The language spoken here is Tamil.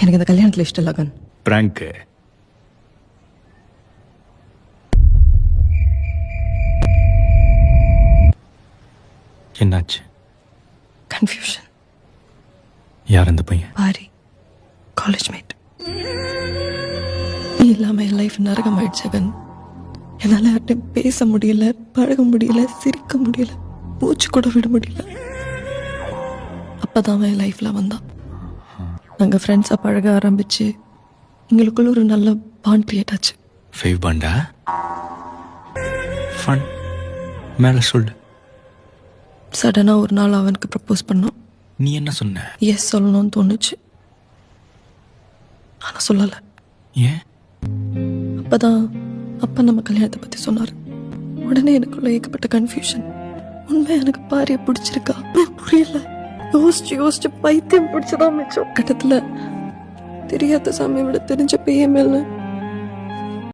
எனக்கு இந்த கல்யாணத்துல இஷ்டம் இல்ல கன். பிராங்க். என்னாச்சு? கன்ஃபியூஷன். யார் அந்த பையன்? Pari, college mate. நீ இல்லாம என் லைஃப் நரகம் ஆயிடுச்சு கன். என்னால யார்ட்டையும் பேச முடியல, பழக முடியல, சிரிக்க முடியல, மூச்சு கூட விட முடியல. அப்பதான் அவன் என் லைஃப்ல வந்தான். நாங்க ஃப்ரெண்ட்ஸா பழக ஆரம்பிச்சு எங்களுக்குள்ள ஒரு நல்ல பாண்ட் கிரியேட் ஆச்சு. ஃபேவ் பாண்டா? ஃபன். மேல சொல்லு. சடனா ஒரு நாள் அவனுக்கு ப்ரப்போஸ் பண்ணோம். நீ என்ன சொன்ன? எஸ் சொல்லணும்னு தோணுச்சு, ஆனா சொல்லல. ஏன்? அப்பதான் அப்பா நம்ம கல்யாணத்தை பத்தி சொன்னாரு. உடனே எனக்குள்ள ஏகப்பட்ட கன்ஃபியூஷன். உண்மை எனக்கு பாரிய பிடிச்சிருக்கா புரியல. யோசிச்சு யோசிச்சு பைத்தியம் பிடிச்சதான் மிச்சம். கட்டத்துல தெரியாத சாமியை விட தெரிஞ்ச பையன் மேல